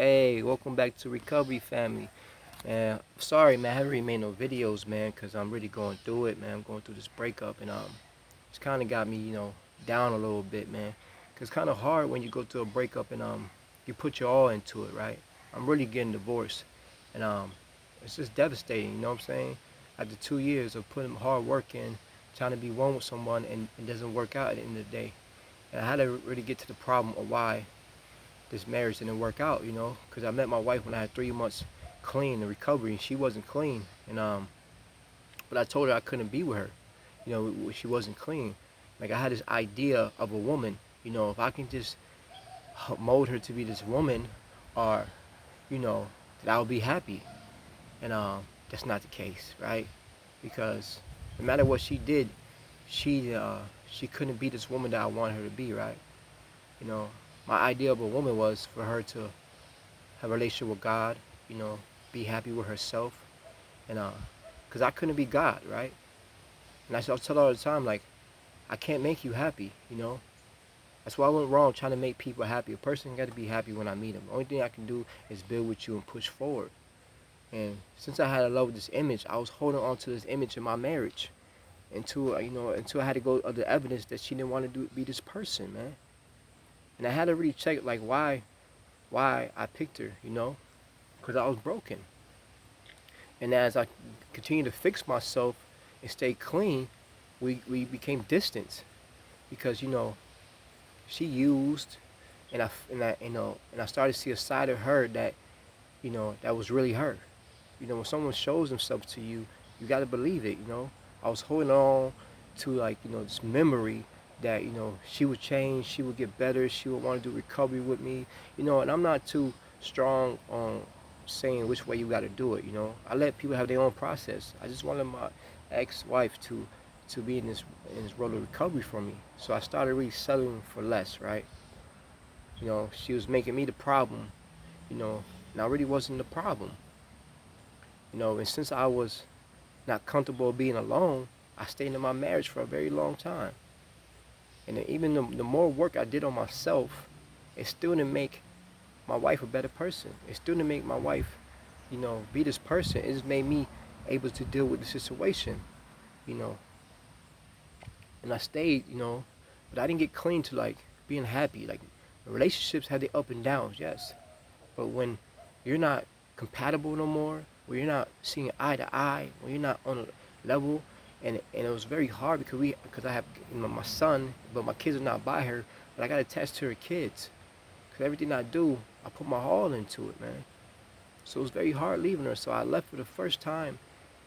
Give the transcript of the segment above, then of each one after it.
Hey, welcome back to Recovery Family. Man, sorry, man, I haven't really made no videos, man, because I'm really going through it, man. I'm going through this breakup, and it's kind of got me, down a little bit, man. Cause it's kind of hard when you go through a breakup and you put your all into it, right? I'm really getting divorced, and it's just devastating. You know what I'm saying? After 2 years of putting hard work in, trying to be one with someone, and it doesn't work out at the end of the day. And I had to really get to the problem of why this marriage didn't work out, because I met my wife when I had 3 months clean in recovery, and she wasn't clean, and but I told her I couldn't be with her, she wasn't clean. Like I had this idea of a woman, if I can just mold her to be this woman, or that I would be happy, and that's not the case, right? Because no matter what she did, she couldn't be this woman that I wanted her to be, right? You know, my idea of a woman was for her to have a relationship with God, you know, be happy with herself, and because I couldn't be God, right? And I tell her all the time, like, I can't make you happy. That's why I went wrong trying to make people happy. A person got to be happy when I meet them. The only thing I can do is build with you and push forward. And since I had a love with this image, I was holding on to this image in my marriage until I had to go other evidence that she didn't want to be this person, man. And I had to really check like why I picked her, because I was broken. And as I continued to fix myself and stay clean, we became distant because she used, and I started to see a side of her that that was really her. When someone shows themselves to you, you got to believe it. I was holding on to like this memory that she would change, she would get better, she would want to do recovery with me, and I'm not too strong on saying which way you got to do it. I let people have their own process. I just wanted my ex-wife to be in this world of recovery for me, so I started really settling for less, right? She was making me the problem, and I really wasn't the problem. And since I was not comfortable being alone, I stayed in my marriage for a very long time. And even the more work I did on myself, it still didn't make my wife a better person. It still didn't make my wife, be this person. It just made me able to deal with the situation, you know. And I stayed, but I didn't get clean to like being happy. Like relationships have their up and downs, yes. But when you're not compatible no more, when you're not seeing eye to eye, when you're not on a level, and it was very hard because I have my son, but my kids are not by her, but I got attached to her kids. Because everything I do, I put my all into it, man. So it was very hard leaving her. So I left for the first time,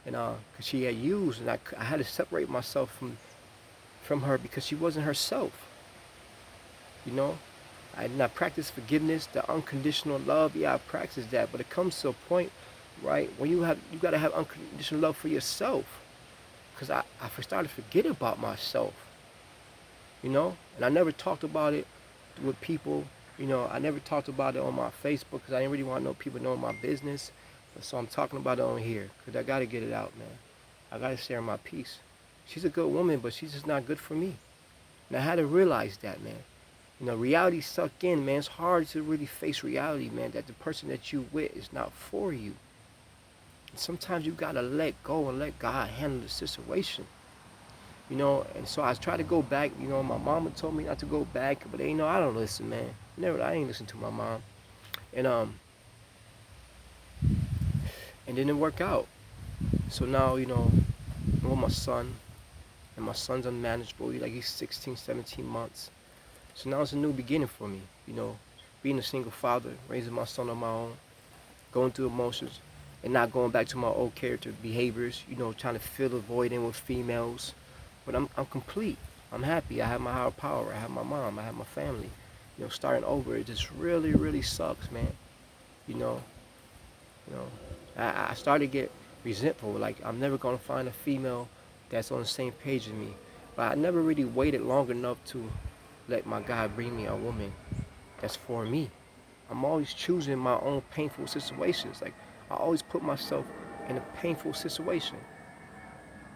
and because she had used, and I had to separate myself from her because she wasn't herself. You know, I did not practice forgiveness, the unconditional love. Yeah, I practiced that, but it comes to a point, right, when you gotta have unconditional love for yourself. Because I started to forget about myself, and I never talked about it with people. I never talked about it on my Facebook because I didn't really want people knowing my business. So I'm talking about it on here because I got to get it out, man. I got to share my piece. She's a good woman, but she's just not good for me. And I had to realize that, man. Reality suck in, man. It's hard to really face reality, man, that the person that you with is not for you. And sometimes you got to let go and let God handle the situation. And so I tried to go back. My mama told me not to go back, but I don't listen, man. I ain't listen to my mom, and and didn't work out. So now I'm with my son, and my son's unmanageable. He's 16, 17 months. So now it's a new beginning for me. Being a single father, raising my son on my own, going through emotions, and not going back to my old character behaviors. Trying to fill the void in with females. But I'm complete. I'm happy. I have my higher power. I have my mom. I have my family. Starting over, it just really, really sucks, man. You know, you know. I started to get resentful. Like I'm never gonna find a female that's on the same page as me. But I never really waited long enough to let my God bring me a woman that's for me. I'm always choosing my own painful situations. Like I always put myself in a painful situation.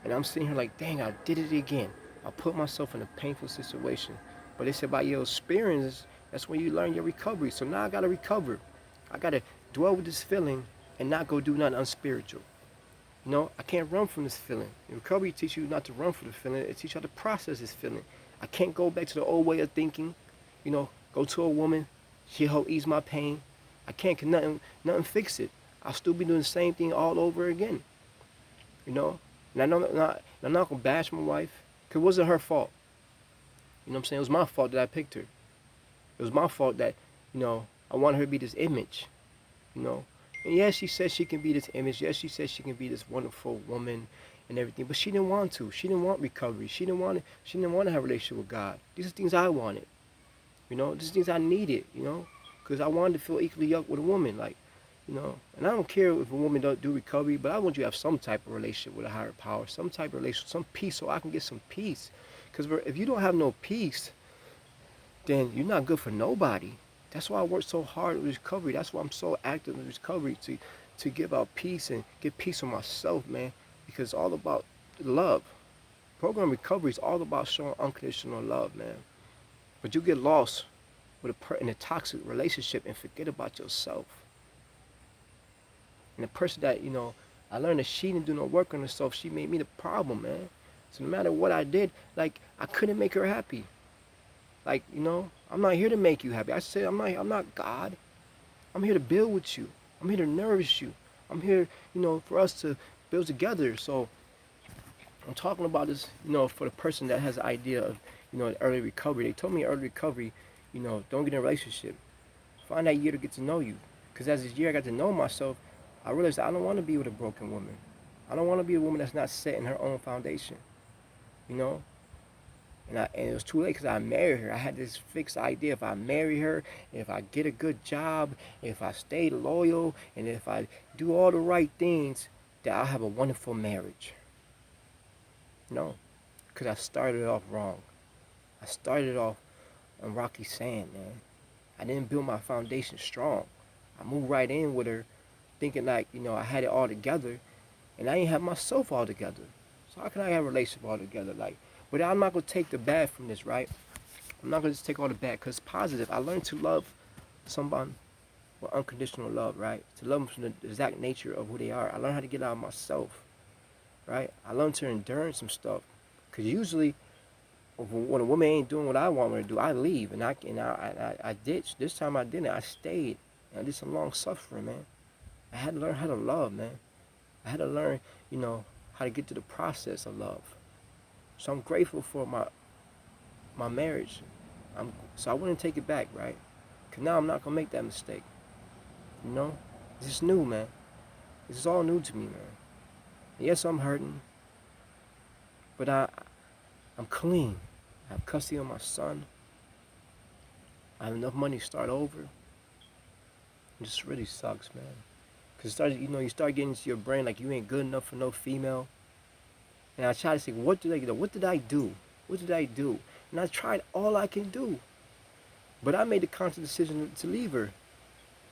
And I'm sitting here like, dang, I did it again. I put myself in a painful situation. But they said by your experience, that's when you learn your recovery. So now I gotta recover. I gotta dwell with this feeling and not go do nothing unspiritual. You know, I can't run from this feeling. In recovery teaches you not to run from the feeling. It teaches you how to process this feeling. I can't go back to the old way of thinking. You know, go to a woman, she'll help ease my pain. I can't, cause nothing fix it. I'll still be doing the same thing all over again. You know, and I'm not gonna bash my wife, cause it wasn't her fault. You know what I'm saying? It was my fault that I picked her. It was my fault that, I wanted her to be this image. You know, and yes, she said she can be this image. Yes, she said she can be this wonderful woman and everything, but she didn't want to. She didn't want recovery. She didn't want it. She didn't want to have a relationship with God. These are things I wanted. You know, these are things I needed. You know, because I wanted to feel equally yoked with a woman. Like, and I don't care if a woman don't do recovery, but I want you to have some type of relationship with a higher power, some type of relationship, some peace, so I can get some peace. Because if you don't have no peace, then you're not good for nobody. That's why I work so hard with recovery. That's why I'm so active in recovery to give out peace and get peace for myself, man. Because it's all about love. Program recovery is all about showing unconditional love, man. But you get lost with in a toxic relationship and forget about yourself. And the person that, I learned that she didn't do no work on herself. She made me the problem, man. So no matter what I did, like, I couldn't make her happy. Like, I'm not here to make you happy. I said I'm not God. I'm here to build with you. I'm here to nourish you. I'm here, for us to build together. So I'm talking about this, for the person that has the idea of, early recovery. They told me early recovery, don't get in a relationship. Find that year to get to know you. Because as this year I got to know myself, I realized I don't want to be with a broken woman. I don't want to be a woman that's not set in her own foundation. You know, and it was too late because I married her. I had this fixed idea: if I marry her, if I get a good job, if I stay loyal, and if I do all the right things, that I'll have a wonderful marriage. No, because I started off wrong. I started off on rocky sand, man. I didn't build my foundation strong. I moved right in with her, thinking like, I had it all together, and I didn't have myself all together. So how can I have a relationship all together? Like, but I'm not gonna take the bad from this, right? I'm not gonna just take all the bad, cause it's positive. I learned to love someone with unconditional love, right? To love them from the exact nature of who they are. I learned how to get out of myself, right? I learned to endure some stuff, cause usually when a woman ain't doing what I want her to do, I leave and I ditch. This time I didn't. I stayed. And I did some long suffering, man. I had to learn how to love, man. I had to learn, how to get to the process of love. So I'm grateful for my marriage. So I wouldn't take it back, right? Cause now I'm not gonna make that mistake. You know, this is new, man. This is all new to me, man. Yes, I'm hurting, but I'm clean. I have custody of my son. I have enough money to start over. It just really sucks, man. Cause it starts, you start getting into your brain like you ain't good enough for no female. And I try to say, what did I do? What did I do? What did I do? And I tried all I can do. But I made the conscious decision to leave her.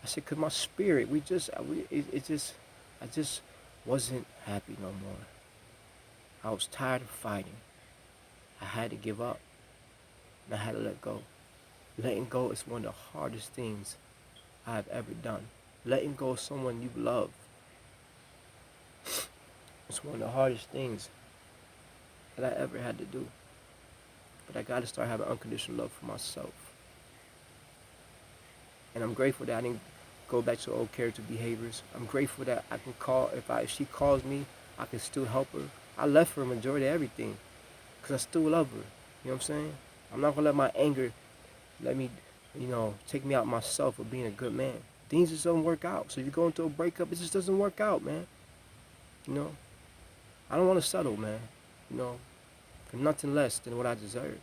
I said, cause my spirit, I just wasn't happy no more. I was tired of fighting. I had to give up. And I had to let go. Letting go is one of the hardest things I've ever done. Letting go of someone you love. It's one of the hardest things that I ever had to do. But I got to start having unconditional love for myself. And I'm grateful that I didn't go back to old character behaviors. I'm grateful that I can call, if she calls me, I can still help her. I left her a majority of everything because I still love her. You know what I'm saying? I'm not going to let my anger let me, take me out myself of being a good man. Things just don't work out. So if you go into a breakup, it just doesn't work out, man. I don't want to settle, man. For nothing less than what I deserve.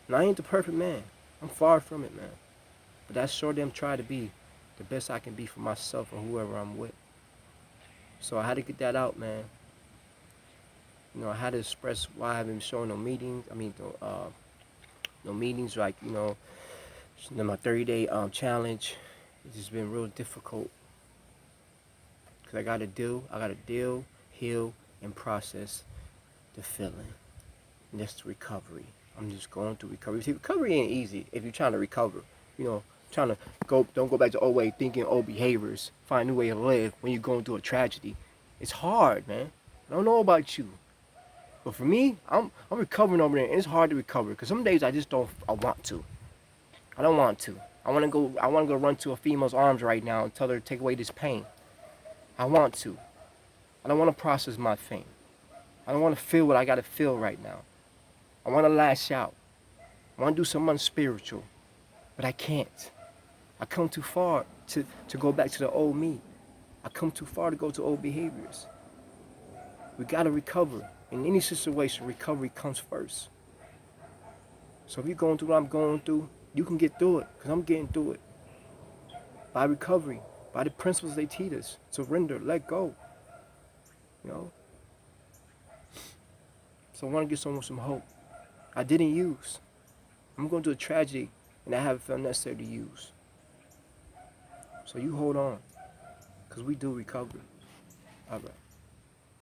And I ain't the perfect man. I'm far from it, man. But I sure damn try to be the best I can be for myself and whoever I'm with. So I had to get that out, man. I had to express why I haven't been showing no meetings. No meetings, like, my 30-day challenge. It's just been real difficult. Because I got to deal, heal, and process the feeling. And that's the recovery. I'm just going through recovery. See, recovery ain't easy if you're trying to recover. Trying to don't go back to old way thinking, old behaviors, find a new way to live when you're going through a tragedy. It's hard, man. I don't know about you, but for me, I'm recovering over there, and it's hard to recover because some days I just don't. I want to. I don't want to. I want to go. I want to go run to a female's arms right now and tell her to take away this pain. I want to. I don't want to process my pain. I don't want to feel what I got to feel right now. I want to lash out. I want to do something unspiritual, but I can't. I come too far to go back to the old me. I come too far to go to old behaviors. We got to recover. In any situation, recovery comes first. So if you're going through what I'm going through, you can get through it, because I'm getting through it. By recovery, by the principles they teach us. Surrender, let go. You know? So I want to give someone some hope. I didn't use. I'm going through a tragedy, and I haven't felt necessary to use. So you hold on, because we do recover. All right.